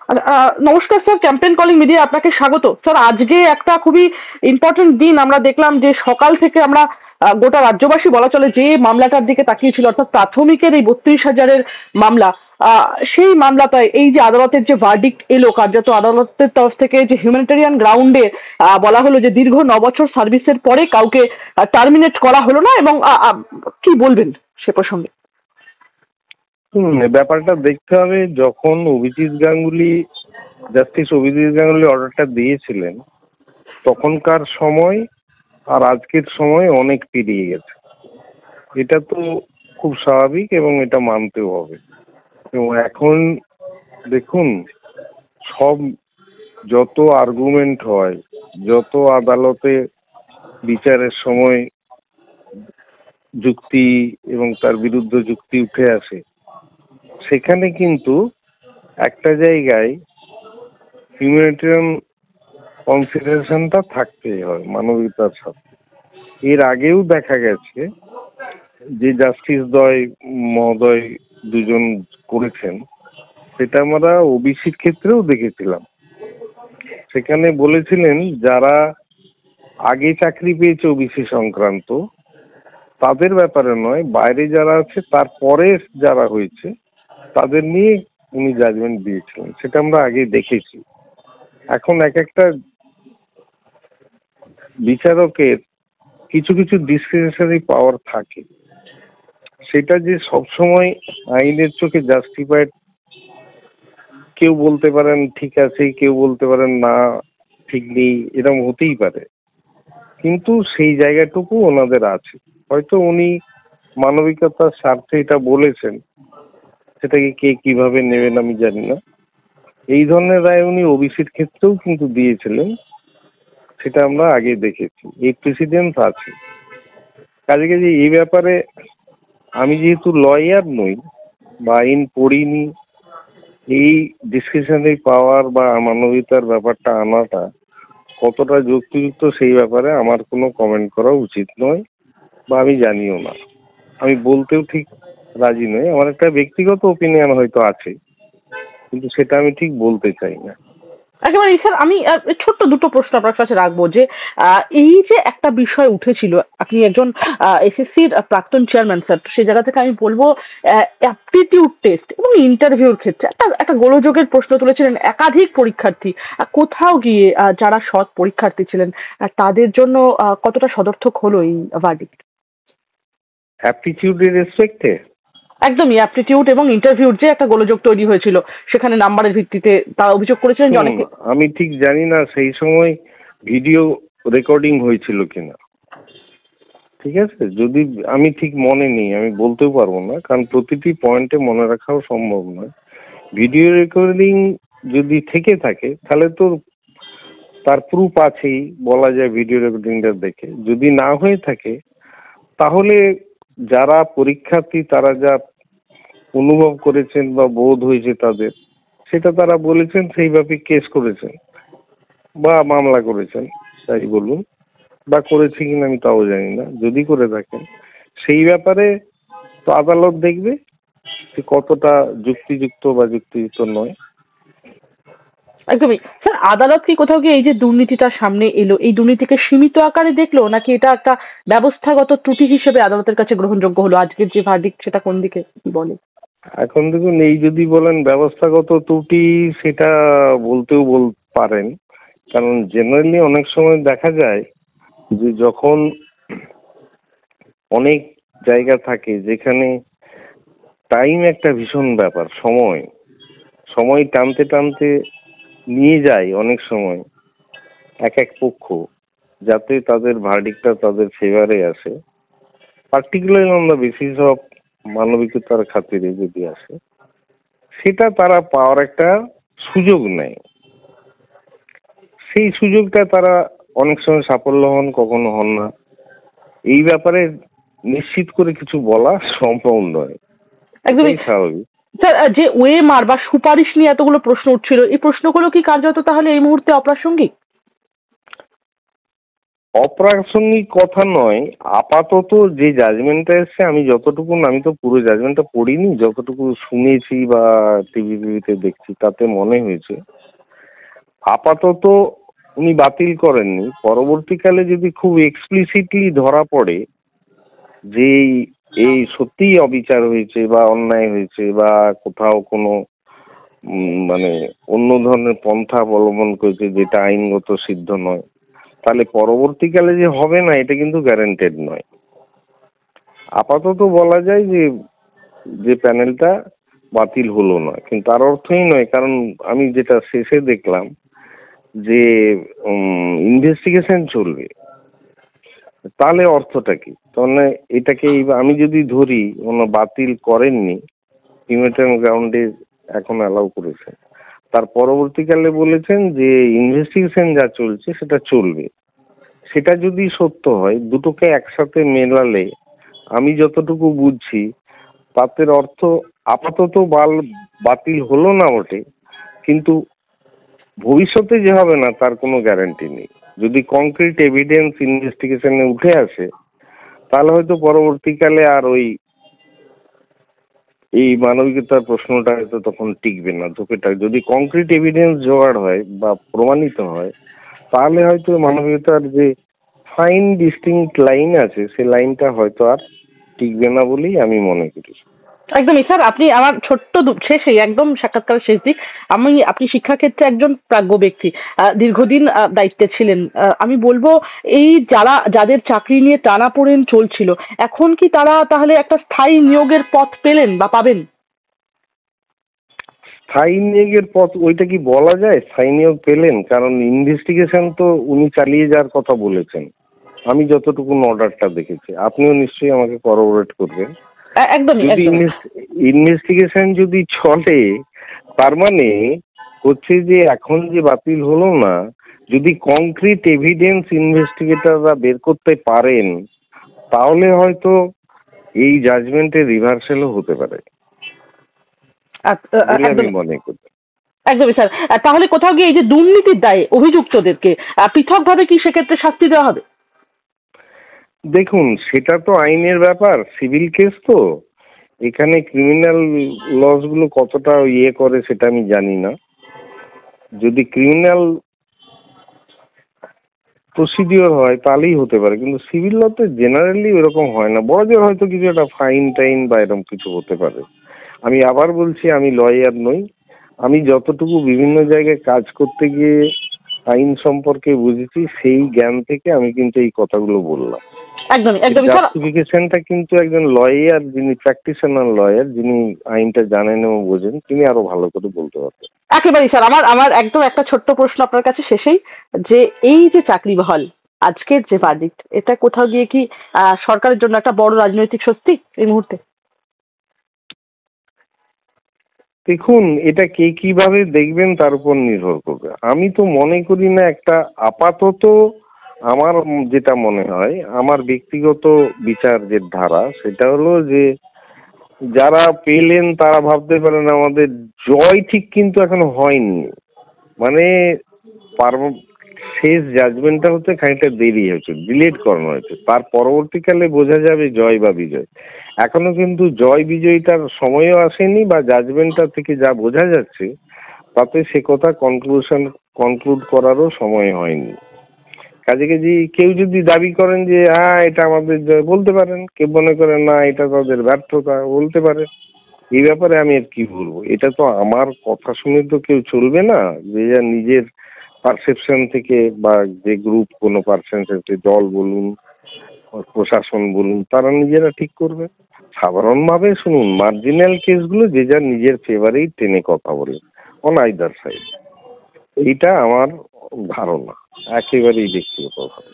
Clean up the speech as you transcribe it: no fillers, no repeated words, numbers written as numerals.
নমস্কার sir, campaign calling media আপনাকে স্বাগত। স্যার, আজকে একটা খুবই ইম্পর্টেন্ট দিন। আমরা দেখলাম যে সকাল থেকে আমরা গোটা রাজ্যবাসী বলা চলে যে মামলাটার দিকে তাকিয়েছিল, অর্থাৎ প্রাথমিকের এই 32,000-এর মামলা, সেই মামলাটায় এই যে আদালতের যে ভার্ডিক্ট এলো, কার্যত আদালতের তরফ থেকে যে হিউম্যানিটেরিয়ান গ্রাউন্ডে বলা হলো যে দীর্ঘ 9 বছর সার্ভিসের পরে কাউকে টার্মিনেট করা হলো না, এবং কি বলবেন সে প্রসঙ্গে? ব্যাপারটা দেখতে হবে, যখন জাস্টিস অভিজিৎ গাঙ্গুলি অর্ডারটা দিয়েছিলেন তখনকার সময় আর আজকের সময় অনেক পেরিয়ে গেছে। এটা তো খুব স্বাভাবিক এবং এটা মানতেও হবে। এবং এখন দেখুন, সব যত আর্গুমেন্ট হয়, যত আদালতে বিচারের সময় যুক্তি এবং তার বিরুদ্ধে যুক্তি উঠে আসে, সেখানে কিন্তু একটা জায়গায় হিউম্যানিটেরিয়ান কনসিডারেশনটা থাকতেই হয় মানবিকতার সাথে। এর আগেও দেখা গেছে যে জাস্টিস মহোদয় দুজন করেছেন, সেটা আমরা ওবিসির ক্ষেত্রেও দেখেছিলাম। সেখানে বলেছিলেন যারা আগে চাকরি পেয়েছে ওবিসি সংক্রান্ত তাদের ব্যাপারে নয়, বাইরে যারা আছে তারপরে যারা হয়েছে তাদের নিয়ে উনি জাজমেন্ট দিয়েছিলেন। সেটা আমরা আগে দেখেছি। এখন এক একটা বিচারকের কিছু কিছু ডিসক্রিশনারি পাওয়ার থাকে, সেটা যে সবসময় আইনের চোখে জাস্টিফাইড। কেউ বলতে পারেন ঠিক আছে, কেউ বলতে পারেন না ঠিক নেই, এরকম হতেই পারে। কিন্তু সেই জায়গাটুকু ওনাদের আছে। হয়তো উনি মানবিকতার স্বার্থে এটা বলেছেন, সেটাকে কে কিভাবে নেবেন আমি জানি না। এই ধরনের রায় উনি ওবিসির ক্ষেত্রেও কিন্তু দিয়েছিলেন, সেটা আমরা আগে দেখেছি। এই প্রেসিডেন্ট আছে। কাজে কাজে এই ব্যাপারে আমি যেহেতু লয়ার নই বা আইন পড়িনি, এই ডিসক্রিশনারি পাওয়ার বা মানবিকতার ব্যাপারটা আনাটা কতটা যুক্তিযুক্ত সেই ব্যাপারে আমার কোনো কমেন্ট করা উচিত নয়, বা আমি জানিও না। আমি বলতেও ঠিক রাজি নই। আমার একটা ব্যক্তিগত ওপিনিয়ন হয়তো আছে, কিন্তু সেটা আমি ঠিক বলতে চাই না। একেবারে স্যার, আমি ছোট্ট দুটো প্রশ্ন আপনার কাছে রাখবো যে এই যে একটা বিষয় উঠেছিল, আপনি একজন এসএসসির প্রাক্তন চেয়ারম্যান স্যার, তো সেই জায়গা থেকে আমি বলবো অ্যাপটিটিউড টেস্ট এবং ইন্টারভিউর ক্ষেত্রে একটা গোলযোগের প্রশ্ন তুলেছিলেন একাধিক পরীক্ষার্থী। কোথাও গিয়ে যারা সৎ পরীক্ষার্থী ছিলেন তাদের জন্য কতটা সদর্থক হলো এই ভার্ডিক্ট? অ্যাপটিটিউডের রেসপেক্টে একদমই, অ্যাপটিটিউড এবং ইন্টারভিউর যে একটা গোলযোগ তৈরি হয়েছিল, সেখানে নাম্বারের ভিত্তিতে তারা অভিযোগ করেছিলেন যে অনেকে। আমি ঠিক জানি না সেই সময় ভিডিও রেকর্ডিং হয়েছিল কিনা। ঠিক আছে, যদি আমি ঠিক মনে নেই, আমি বলতেও পারবো না, কারণ প্রতিটি পয়েন্টে মনে রাখাও সম্ভব নয়। ভিডিও রেকর্ডিং যদি থেকে থাকে তাহলে তো তার প্রুফ আছেই, বলা যায় ভিডিও রেকর্ডিংটা দেখে। যদি না হয়ে থাকে তাহলে যারা পরীক্ষার্থী তারা যা অনুভব করেছেন বা বোধ হয়েছে তাদের, সেটা তারা বলেছেন, সেইভাবে কেস করেছেন বা মামলা করেছেন, তাই বলুন, বা করেছে কিনা আমি তাও জানি না। যদি করে থাকেন সেই ব্যাপারে তো আদালত দেখবে যে কতটা যুক্তিযুক্ত বা যুক্তিযুক্ত নয়। একদমই স্যার, আদালত কি কোথাও গিয়ে এই যে দুর্নীতিটা সামনে এলো, এই দুর্নীতিকে সীমিত আকারে দেখলো, নাকি এটা একটা ব্যবস্থাগত ত্রুটি হিসেবে আদালতের কাছে গ্রহণযোগ্য হলো? আজকের যে ভার্ডিক্ট সেটা কোন দিকে কি বলে? এখন দেখুন, এই যদি বলেন ব্যবস্থাগত ত্রুটি, সেটা বলতেও পারেন। কারণ জেনারেলি অনেক সময় দেখা যায় যে যখন অনেক জায়গা থাকে যেখানে টাইম একটা ভীষণ ব্যাপার, সময় টানতে টানতে নিয়ে যায় অনেক সময় এক এক পক্ষ, যাতে তাদের ভার্ডিক্টটা তাদের ফেভারে আসে, particularly on the basis of মানবিকতার খাতিরে যদি আসে, সেটা তারা পাওয়ার একটা সুযোগ নেয়। সেই সুযোগটা তারা অনেক সময় সাফল্য হন, কখনো হন না। এই ব্যাপারে নিশ্চিত করে কিছু বলা সম্ভব নয়। একদমই স্বাভাবিক। স্যার, যে ওএমআর বা সুপারিশ নিয়ে এতগুলো প্রশ্ন উঠছিল, এই প্রশ্নগুলো কি কার্যত তাহলে এই মুহূর্তে অপ্রাসঙ্গিক? অপ্রাসঙ্গিক কথা নয়, আপাতত যে জাজমেন্টটা এসছে, আমি তো পুরো জাজমেন্টটা পড়িনি, যতটুকু শুনেছি বা টিভিতে দেখছি তাতে মনে হয়েছে আপাতত উনি বাতিল করেননি। পরবর্তীকালে যদি খুব এক্সপ্লিসিটলি ধরা পড়ে যে এই সত্যিই অবিচার হয়েছে বা অন্যায় হয়েছে বা কোথাও কোনো মানে অন্য ধরনের পন্থা অবলম্বন করেছে যেটা আইনগত সিদ্ধ নয়, তাহলে পরবর্তীকালে যে হবে না এটা কিন্তু গ্যারান্টেড নয়। আপাতত বলা যায় যে যে প্যানেলটা বাতিল হলো না, কিন্তু তার অর্থই নয়, কারণ আমি যেটা শেষে দেখলাম যে ইনভেস্টিগেশন চলবে, তাহলে অর্থটা কি? তাহলে এটাকে আমি যদি ধরি ওনা বাতিল করেননি, হিউম্যানিটেরিয়ান গ্রাউন্ডে এখন অ্যালাউ করেছেন, তার পরবর্তীকালে বলেছেন যে ইনভেস্টিগেশন যা চলছে সেটা চলবে। সেটা যদি সত্য হয়, দুটোকে একসাথে মেলালে আমি যতটুকু বুঝছি তাতে অর্থ আপাতত বাতিল হলো না বটে, কিন্তু ভবিষ্যতে যে হবে না তার কোনো গ্যারান্টি নেই। যদি কংক্রিট এভিডেন্স ইনভেস্টিগেশনে উঠে আসে তাহলে হয়তো পরবর্তীকালে আর এই মানবিকতার প্রশ্নটা হয়তো তখন টিকবে না, ধোকেটা যদি কংক্রিট এভিডেন্স জোগাড় হয় বা প্রমাণিত হয়, তাহলে হয়তো মানবিকতার যে ফাইন ডিস্টিংক্ট লাইন আছে সে লাইনটা হয়তো আর টিকবে না বলেই আমি মনে করি। একদমই স্যার, আপনি আমার ছোট্ট শেষে একদম সাক্ষাৎকারের শেষ দিক, আপনি শিক্ষাক্ষেত্রে একজন প্রাজ্ঞ ব্যক্তি, দীর্ঘদিন দায়িত্বে ছিলেন। আমি বলবো এই যাদের চাকরি নিয়ে টানাপোড়েন চলছিল, এখন কি তারা তাহলে একটা স্থায়ী নিয়োগের পথ পেলেন বা পাবেন? স্থায়ী নিয়োগের পথ ওইটা কি বলা যায় স্থায়ী নিয়োগ পেলেন? কারণ ইনভেস্টিগেশন তো উনি চালিয়ে যাওয়ার কথা বলেছেন, আমি যতটুকু অর্ডারটা দেখেছি। আপনিও নিশ্চয়ই আমাকে করোবরেট করবেন। একদমই। যদি ইনভেস্টিগেশন যদি চলে, তার মানে হচ্ছে যে এখন যে বাতিল হলো না, যদি কংক্রিট এভিডেন্স ইনভেস্টিগেটররা বের করতে পারেন তাহলে হয়তো এই জাজমেন্টের রিভার্সালও হতে পারে বলে আমি মনে করি। একদমই স্যার। তাহলে কোথাও গিয়ে এই যে দুর্নীতির দায়ে অভিযুক্তদেরকে পৃথকভাবে কি সেক্ষেত্রে শাস্তি দেওয়া হবে? দেখুন, সেটা তো আইনের ব্যাপার, সিভিল কেস তো, এখানে ক্রিমিনাল লস গুলো কতটা করে সেটা আমি জানি না। যদি ক্রিমিনাল প্রসিডিওর হয় তাহলেই হতে পারে, কিন্তু সিভিল লতে জেনারেলি এরকম হয় না। বড়জোর হয়তো কিছু একটা ফাইন টাইন বা এরকম কিছু হতে পারে। আমি আবার বলছি, আমি লয়ার নই, আমি যতটুকু বিভিন্ন জায়গায় কাজ করতে গিয়ে আইন সম্পর্কে বুঝেছি সেই জ্ঞান থেকে আমি কিন্তু এই কথাগুলো বললাম। একদমই জাস্টিফিকেশনটা কিন্তু একজন লয়ার, যিনি প্র্যাকটিশনার লয়ার, যিনি আইনটা জানেন এবং বোঝেন, তিনি আরো ভালো করে বলতে পারবেন। একেবারেই স্যার। আমার একদম একটা ছোট্ট প্রশ্ন আপনার কাছে শেষেই, যে এই যে চাকরি বহাল, আজকের যে ভার্ডিক্ট, এটা কোথাও গিয়ে কি সরকারের জন্য একটা বড় রাজনৈতিক স্বস্তি এই মুহূর্তে? দেখুন, এটা কে কিভাবে দেখবেন তার উপর নির্ভর করবে। আমি তো মনে করি না একটা, আপাতত আমার যেটা মনে হয়, আমার ব্যক্তিগত বিচার যে ধারা সেটা হলো যে যারা পেলেন তারা ভাবতে পারেন আমাদের জয় ঠিক কিন্তু এখনো হয়নি, মানে শেষ জাজমেন্টটা হতে খানিকটা দেরি হয়েছে, ডিলেট করানো হয়েছে, তার পরবর্তীকালে বোঝা যাবে জয় বা বিজয়। এখনো কিন্তু জয় বিজয়টার সময়ও আসেনি, বা জাজমেন্টটা থেকে যা বোঝা যাচ্ছে তাতে সে কথা কনক্লুড করারও সময় হয়নি। কাজে কেউ যদি দাবি করেন যে হ্যাঁ এটা আমাদের জয়, বলতে পারেন। কেউ মনে করেন না এটা তাদের ব্যর্থতা, বলতে পারে। এই ব্যাপারে আমি আর কি বলবো? এটা তো আমার কথা শুনে তো কেউ চলবে না, যে যা নিজের পারসেপশন থেকে, বা যে গ্রুপ কোনো পারসেপশন, দল বলুন প্রশাসন বলুন, তারা নিজেরা ঠিক করবে। সাধারণভাবে শুনুন, মার্জিনাল কেসগুলো যে যার নিজের ফেভারেই টেনে কথা বলে অন আইদার সাইড, এইটা আমার ধারণা, একেবারেই ব্যক্তিগত ভাবে।